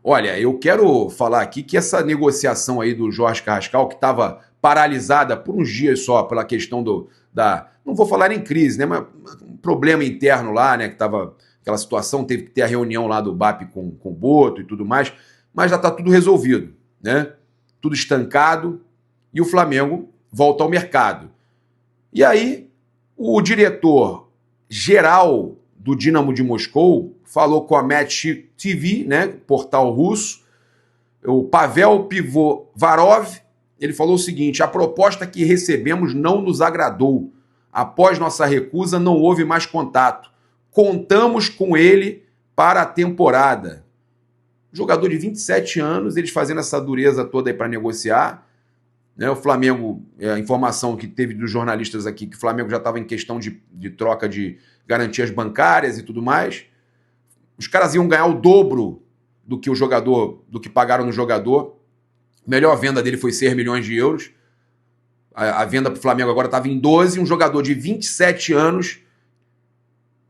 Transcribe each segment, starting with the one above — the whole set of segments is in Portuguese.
Olha, eu quero falar aqui que essa negociação aí do Jorge Carrascal, que estava paralisada por uns dias só pela questão não vou falar em crise, né, mas um problema interno lá, né, que estava aquela situação, teve que ter a reunião lá do BAP com o Boto e tudo mais, mas já está tudo resolvido, né? Tudo estancado e o Flamengo volta ao mercado. E aí, o diretor geral do Dinamo de Moscou falou com a Match TV, né, portal russo, o Pavel Pivovarov. Ele falou o seguinte: a proposta que recebemos não nos agradou. Após nossa recusa, não houve mais contato. Contamos com ele para a temporada. Jogador de 27 anos, eles fazendo essa dureza toda aí para negociar. Né, o Flamengo, a informação que teve dos jornalistas aqui, que o Flamengo já estava em questão de troca de garantias bancárias e tudo mais. Os caras iam ganhar o dobro do que pagaram no jogador. A melhor venda dele foi 6 milhões de euros. A venda para o Flamengo agora estava em 12. Um jogador de 27 anos,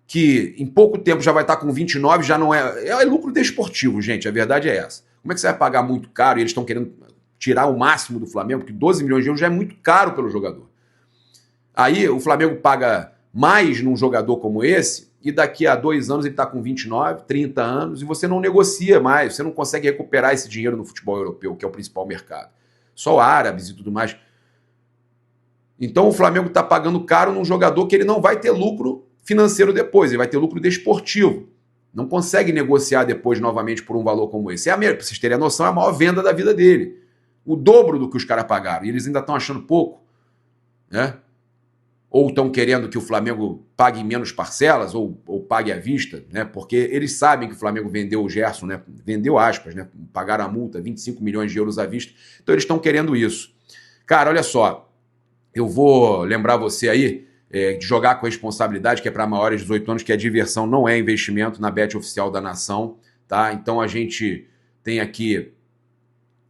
que em pouco tempo já vai estar com 29, já não é... É lucro desportivo, gente, a verdade é essa. Como é que você vai pagar muito caro e eles estão querendo tirar o máximo do Flamengo? Porque 12 milhões de euros já é muito caro pelo jogador. Aí o Flamengo paga mais num jogador como esse, e daqui a 2 anos ele está com 29, 30 anos, e você não negocia mais, você não consegue recuperar esse dinheiro no futebol europeu, que é o principal mercado. Só árabes e tudo mais. Então o Flamengo está pagando caro num jogador que ele não vai ter lucro financeiro depois, ele vai ter lucro desportivo. Não consegue negociar depois novamente por um valor como esse. Para vocês terem a noção, é a maior venda da vida dele. O dobro do que os caras pagaram. E eles ainda estão achando pouco, né? Ou estão querendo que o Flamengo pague em menos parcelas, ou pague à vista, né? Porque eles sabem que o Flamengo vendeu o Gerson, né? Vendeu aspas, né? Pagaram a multa, 25 milhões de euros à vista. Então eles estão querendo isso. Cara, olha só, eu vou lembrar você aí de jogar com responsabilidade, que é para maiores de 18 anos, que a diversão não é investimento, na Bet Oficial da Nação, tá? Então a gente tem aqui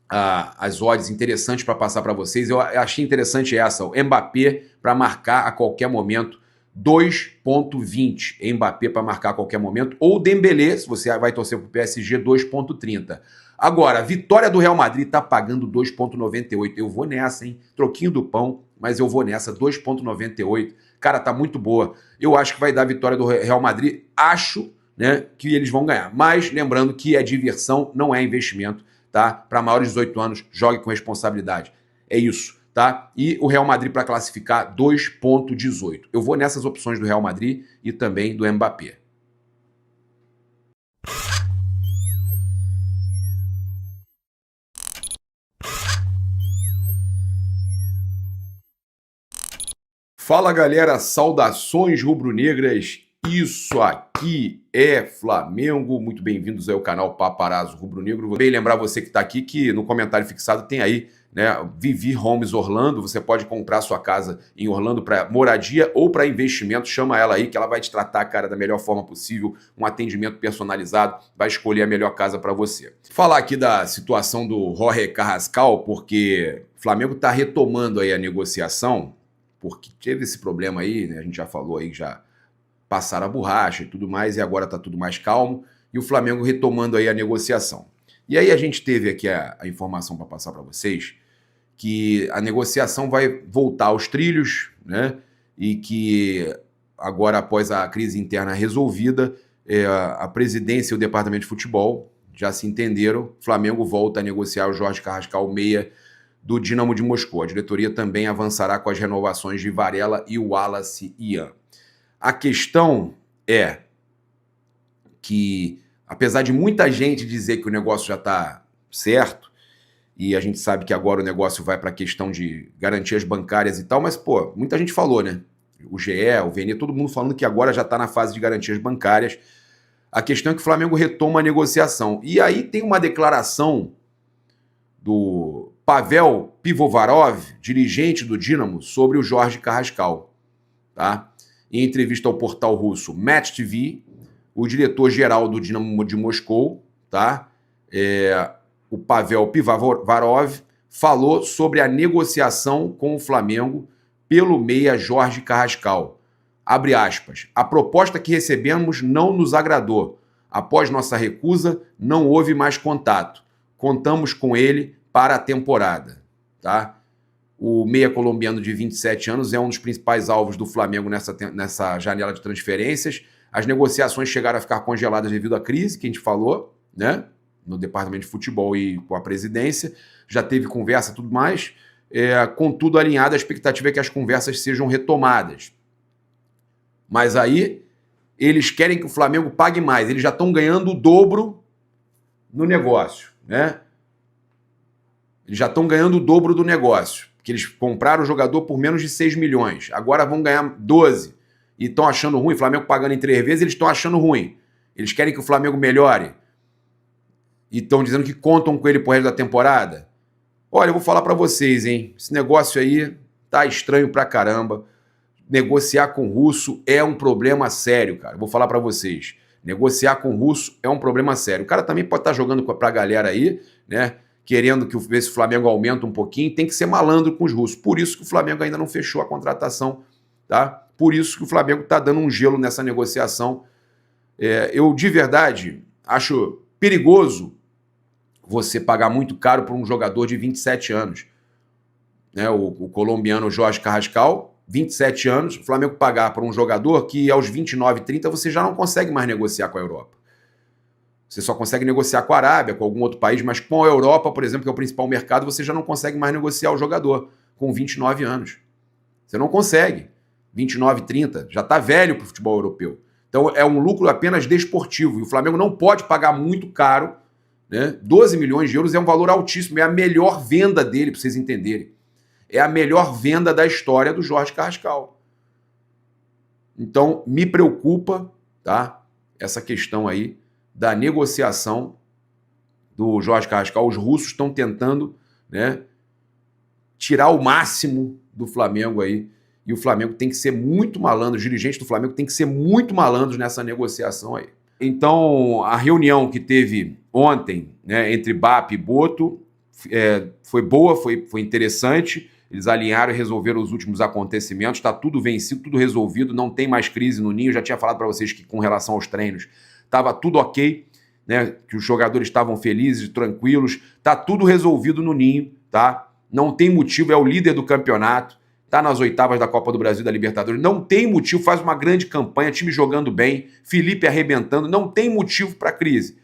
as odds interessantes para passar para vocês. Eu achei interessante essa, o Mbappé para marcar a qualquer momento, 2,20. Mbappé para marcar a qualquer momento, ou Dembélé, se você vai torcer para o PSG, 2,30. Agora, a vitória do Real Madrid está pagando 2,98. Eu vou nessa, hein? Troquinho do pão, mas eu vou nessa, 2,98. Cara, tá muito boa. Eu acho que vai dar a vitória do Real Madrid. Acho, né, que eles vão ganhar. Mas lembrando que é diversão, não é investimento. Tá? Para maiores de 18 anos, jogue com responsabilidade. É isso, tá? E o Real Madrid para classificar 2,18. Eu vou nessas opções do Real Madrid e também do Mbappé. Fala, galera, saudações rubro-negras. Isso aqui é Flamengo. Muito bem-vindos ao canal Paparazzo Rubro-Negro. Vou bem lembrar você que está aqui que no comentário fixado tem aí, né, Vivi Homes Orlando. Você pode comprar sua casa em Orlando para moradia ou para investimento. Chama ela aí que ela vai te tratar, cara, da melhor forma possível. Um atendimento personalizado, vai escolher a melhor casa para você. Falar aqui da situação do Jorge Carrascal, porque o Flamengo está retomando aí a negociação, porque teve esse problema aí, né, a gente já falou aí, já passaram a borracha e tudo mais, e agora está tudo mais calmo, e o Flamengo retomando aí a negociação. E aí a gente teve aqui a informação para passar para vocês, que a negociação vai voltar aos trilhos, né? E que agora, após a crise interna resolvida, a presidência e o departamento de futebol já se entenderam, o Flamengo volta a negociar o Jorge Carrascal, meia do Dinamo de Moscou. A diretoria também avançará com as renovações de Varela e Wallace Ian. A questão é que, apesar de muita gente dizer que o negócio já está certo, e a gente sabe que agora o negócio vai para a questão de garantias bancárias e tal, mas, pô, muita gente falou, né? O GE, o VN, todo mundo falando que agora já está na fase de garantias bancárias. A questão é que o Flamengo retoma a negociação. E aí tem uma declaração do Pavel Pivovarov, dirigente do Dinamo, sobre o Jorge Carrascal, tá? Em entrevista ao portal russo Match TV, o diretor-geral do Dinamo de Moscou, tá? O Pavel Pivovarov, falou sobre a negociação com o Flamengo pelo meia Jorge Carrascal. Abre aspas. A proposta que recebemos não nos agradou. Após nossa recusa, não houve mais contato. Contamos com ele para a temporada. Tá? O meia colombiano de 27 anos é um dos principais alvos do Flamengo nessa janela de transferências. As negociações chegaram a ficar congeladas devido à crise que a gente falou, né? No departamento de futebol e com a presidência. Já teve conversa e tudo mais. Contudo, alinhada, a expectativa é que as conversas sejam retomadas. Mas aí, eles querem que o Flamengo pague mais. Eles já estão ganhando o dobro no negócio, né? Eles já estão ganhando o dobro do negócio. Porque eles compraram o jogador por menos de 6 milhões. Agora vão ganhar 12. E estão achando ruim. O Flamengo pagando em 3 vezes, eles estão achando ruim. Eles querem que o Flamengo melhore. E estão dizendo que contam com ele pro resto da temporada. Olha, eu vou falar para vocês, hein? Esse negócio aí tá estranho pra caramba. Negociar com o russo é um problema sério, cara. Vou falar para vocês. Negociar com o russo é um problema sério. O cara também pode estar jogando pra galera aí, né? Querendo que ver se o Flamengo aumenta um pouquinho. Tem que ser malandro com os russos. Por isso que o Flamengo ainda não fechou a contratação, tá? Por isso que o Flamengo tá dando um gelo nessa negociação. Eu, de verdade, acho perigoso você pagar muito caro por um jogador de 27 anos. Né? O colombiano Jorge Carrascal, 27 anos, o Flamengo pagar por um jogador que aos 29, 30 você já não consegue mais negociar com a Europa. Você só consegue negociar com a Arábia, com algum outro país, mas com a Europa, por exemplo, que é o principal mercado, você já não consegue mais negociar o jogador com 29 anos. Você não consegue. 29, 30, já está velho para o futebol europeu. Então é um lucro apenas desportivo. E o Flamengo não pode pagar muito caro, né? 12 milhões de euros é um valor altíssimo. É a melhor venda dele, para vocês entenderem. É a melhor venda da história do Jorge Carrascal. Então me preocupa, tá? Essa questão aí da negociação do Jorge Carrascal. Os russos estão tentando, né, tirar o máximo do Flamengo aí. E o Flamengo tem que ser muito malandro, os dirigentes do Flamengo tem que ser muito malandros nessa negociação aí. Então, a reunião que teve ontem, né, entre BAP e Boto foi boa, foi interessante. Eles alinharam e resolveram os últimos acontecimentos. Está tudo vencido, tudo resolvido, não tem mais crise no Ninho. Eu já tinha falado para vocês que com relação aos treinos estava tudo ok, né, que os jogadores estavam felizes, tranquilos. Está tudo resolvido no Ninho, tá? Não tem motivo, é o líder do campeonato. Está nas oitavas da Copa do Brasil e da Libertadores. Não tem motivo, faz uma grande campanha, time jogando bem, Felipe arrebentando, não tem motivo para crise.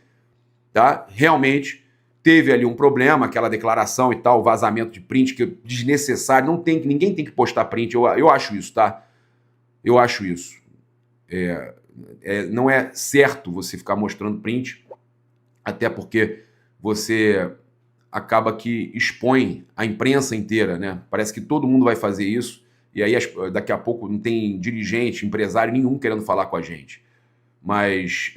Tá? Realmente teve ali um problema, aquela declaração e tal, vazamento de print que é desnecessário, ninguém tem que postar print, eu acho isso, tá? Eu acho isso. Não é certo você ficar mostrando print, até porque você acaba que expõe a imprensa inteira, né? Parece que todo mundo vai fazer isso, e aí daqui a pouco não tem dirigente, empresário nenhum querendo falar com a gente. Mas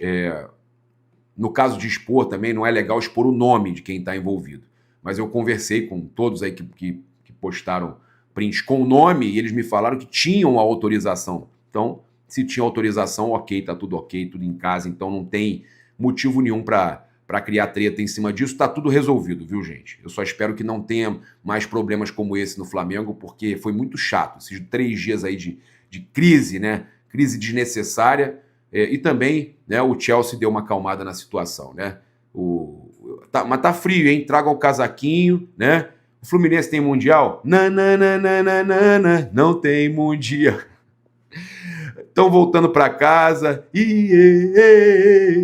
no caso de expor também, não é legal expor o nome de quem está envolvido. Mas eu conversei com todos aí que postaram prints com o nome, e eles me falaram que tinham a autorização. Então, se tinha autorização, ok, tá tudo ok, tudo em casa, então não tem motivo nenhum para criar treta em cima disso, tá tudo resolvido, viu, gente? Eu só espero que não tenha mais problemas como esse no Flamengo, porque foi muito chato, esses 3 dias aí de crise, né? Crise desnecessária, e também, né, o Chelsea deu uma acalmada na situação, né? Mas tá frio, hein? Traga o casaquinho, né? O Fluminense tem Mundial? Não tem Mundial. Estão voltando para casa,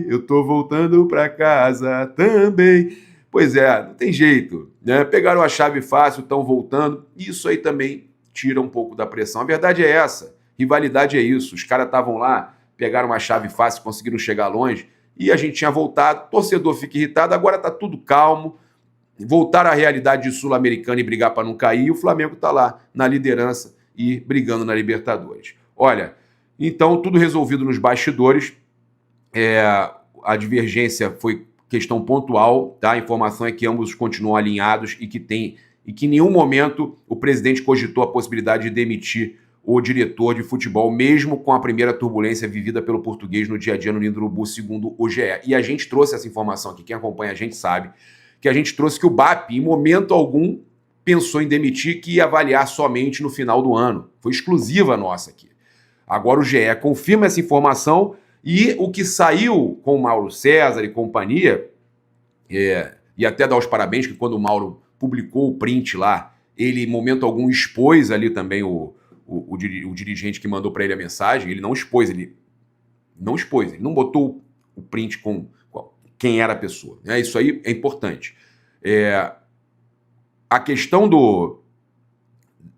eu tô voltando para casa também. Pois é, não tem jeito, né? Pegaram a chave fácil, estão voltando. Isso aí também tira um pouco da pressão. A verdade é essa, rivalidade é isso. Os caras estavam lá, pegaram uma chave fácil, conseguiram chegar longe, e a gente tinha voltado. Torcedor fica irritado, agora tá tudo calmo. Voltar à realidade de Sul-Americana e brigar para não cair, e o Flamengo tá lá na liderança e brigando na Libertadores. Olha, então, tudo resolvido nos bastidores. A divergência foi questão pontual, tá? A informação é que ambos continuam alinhados e que em nenhum momento o presidente cogitou a possibilidade de demitir o diretor de futebol, mesmo com a primeira turbulência vivida pelo português no dia a dia no Ninho do Urubu, segundo o GE. E a gente trouxe essa informação aqui, quem acompanha a gente sabe, que a gente trouxe que o BAP, em momento algum, pensou em demitir, que ia avaliar somente no final do ano. Foi exclusiva nossa aqui. Agora o GE confirma essa informação E o que saiu com o Mauro César e companhia, e até dar os parabéns que quando o Mauro publicou o print lá, ele, em momento algum, expôs ali também o dirigente que mandou para ele a mensagem. Ele não expôs, ele não botou o print com quem era a pessoa. Isso aí é importante. A questão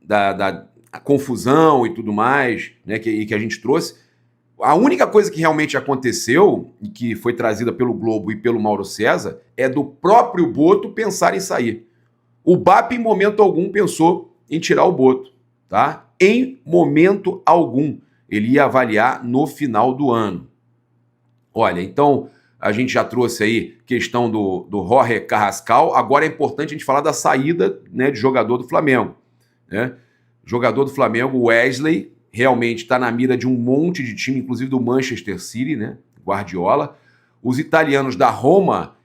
da confusão e tudo mais, né, que a gente trouxe, a única coisa que realmente aconteceu, e que foi trazida pelo Globo e pelo Mauro César, é do próprio Boto pensar em sair. O BAP, em momento algum, pensou em tirar o Boto, tá? Em momento algum. Ele ia avaliar no final do ano. Olha, então, a gente já trouxe aí questão do Jorge Carrascal. Agora é importante a gente falar da saída, né, de jogador do Flamengo, né? Jogador do Flamengo, Wesley, realmente está na mira de um monte de time, inclusive do Manchester City, né? Guardiola. Os italianos da Roma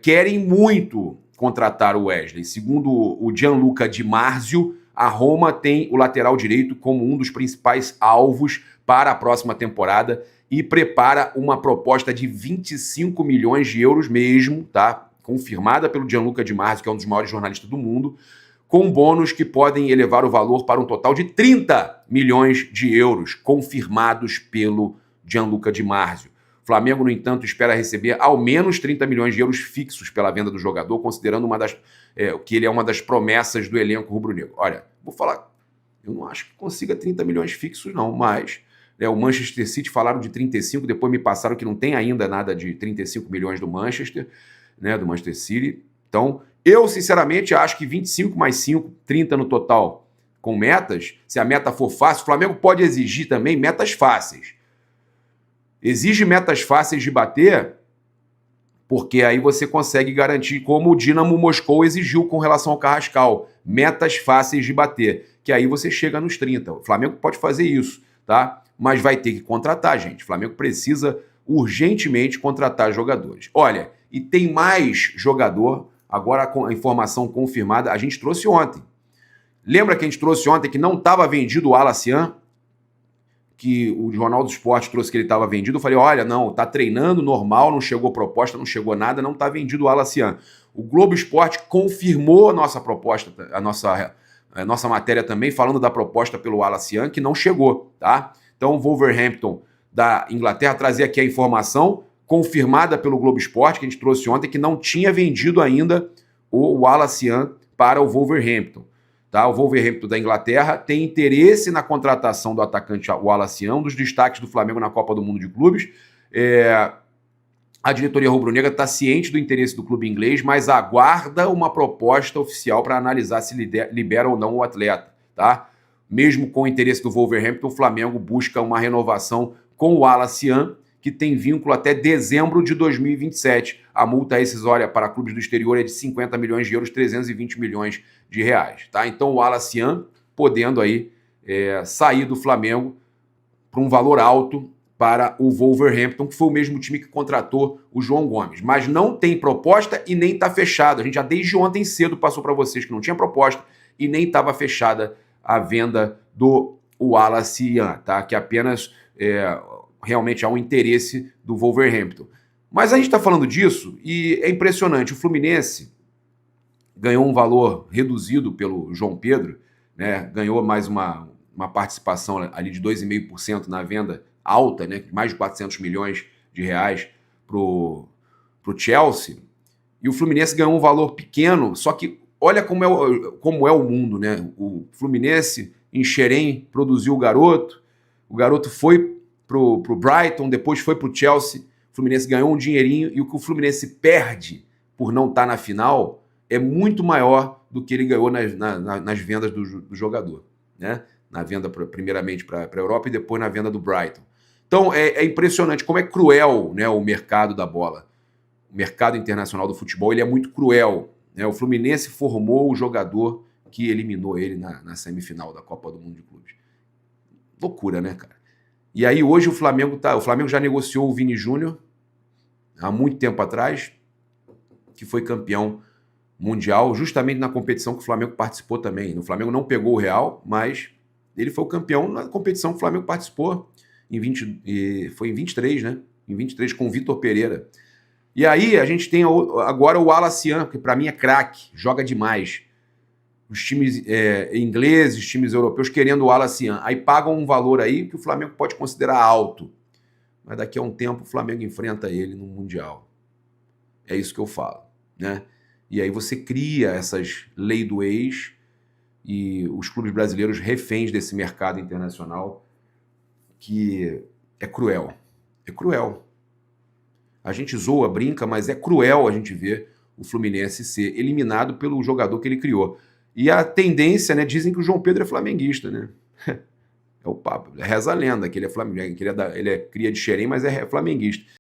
querem muito contratar o Wesley. Segundo o Gianluca Di Marzio, a Roma tem o lateral direito como um dos principais alvos para a próxima temporada e prepara uma proposta de 25 milhões de euros mesmo, tá? Confirmada pelo Gianluca Di Marzio, que é um dos maiores jornalistas do mundo, com bônus que podem elevar o valor para um total de 30 milhões de euros, confirmados pelo Gianluca Di Marzio. O Flamengo, no entanto, espera receber ao menos 30 milhões de euros fixos pela venda do jogador, considerando que ele é uma das promessas do elenco rubro-negro. Olha, vou falar, eu não acho que consiga 30 milhões fixos não, mas o Manchester City falaram de 35, depois me passaram que não tem ainda nada de 35 milhões do Manchester, né, do Manchester City. Então, eu, sinceramente, acho que 25 mais 5, 30 no total, com metas. Se a meta for fácil, o Flamengo pode exigir também metas fáceis. Exige metas fáceis de bater, porque aí você consegue garantir, como o Dinamo Moscou exigiu com relação ao Carrascal, metas fáceis de bater, que aí você chega nos 30. O Flamengo pode fazer isso, tá? Mas vai ter que contratar, gente. O Flamengo precisa urgentemente contratar jogadores. Olha, e tem mais jogador. Agora, com a informação confirmada, a gente trouxe ontem. Lembra que a gente trouxe ontem que não estava vendido o Alacian? Que o Jornal do Esporte trouxe que ele estava vendido. Eu falei, olha, não, tá treinando normal, não chegou proposta, não chegou nada, não está vendido o Alacian. O Globo Esporte confirmou a nossa proposta, a nossa matéria também, falando da proposta pelo Alacian, que não chegou, tá? Então, o Wolverhampton da Inglaterra trazia aqui a informação confirmada pelo Globo Esporte, que a gente trouxe ontem, que não tinha vendido ainda o Alacian para o Wolverhampton. Tá? O Wolverhampton da Inglaterra tem interesse na contratação do atacante Alacian, um dos destaques do Flamengo na Copa do Mundo de Clubes. A diretoria rubro-negra está ciente do interesse do clube inglês, mas aguarda uma proposta oficial para analisar se libera ou não o atleta. Tá? Mesmo com o interesse do Wolverhampton, o Flamengo busca uma renovação com o Alacian, que tem vínculo até dezembro de 2027. A multa rescisória para clubes do exterior é de 50 milhões de euros, 320 milhões de reais. Tá? Então o Alacian podendo aí sair do Flamengo por um valor alto para o Wolverhampton, que foi o mesmo time que contratou o João Gomes. Mas não tem proposta e nem está fechado. A gente já desde ontem cedo passou para vocês que não tinha proposta e nem estava fechada a venda do Alacian, tá? Que apenas realmente há um interesse do Wolverhampton. Mas a gente está falando disso e é impressionante. O Fluminense ganhou um valor reduzido pelo João Pedro, né? Ganhou mais uma participação ali de 2,5% na venda alta, né? Mais de 400 milhões de reais para o Chelsea. E o Fluminense ganhou um valor pequeno, só que olha como é o mundo, né? O Fluminense em Xerém produziu o garoto foi pro Brighton, depois foi pro Chelsea, o Fluminense ganhou um dinheirinho e o que o Fluminense perde por não estar na final é muito maior do que ele ganhou nas vendas do jogador, né? Na venda primeiramente para a Europa e depois na venda do Brighton. Então é impressionante como é cruel, né, o mercado da bola. O mercado internacional do futebol ele é muito cruel, né? O Fluminense formou o jogador que eliminou ele na semifinal da Copa do Mundo de Clubes. Loucura, né, cara? E aí hoje o Flamengo já negociou o Vini Júnior há muito tempo atrás, que foi campeão mundial, justamente na competição que o Flamengo participou também. O Flamengo não pegou o Real, mas ele foi o campeão na competição que o Flamengo participou. foi em 23, né? Em 23 com o Vitor Pereira. E aí a gente tem agora o Wallace, que para mim é craque, joga demais. Os times ingleses, times europeus querendo o Wallace, aí pagam um valor aí que o Flamengo pode considerar alto. Mas daqui a um tempo o Flamengo enfrenta ele no Mundial. É isso que eu falo, né? E aí você cria essas lei do ex e os clubes brasileiros reféns desse mercado internacional que é cruel. É cruel. A gente zoa, brinca, mas é cruel a gente ver o Fluminense ser eliminado pelo jogador que ele criou. E a tendência, né? Dizem que o João Pedro é flamenguista, né? É o papo. Reza a lenda que ele é flamenguista, que ele é cria de Xerém, mas é flamenguista.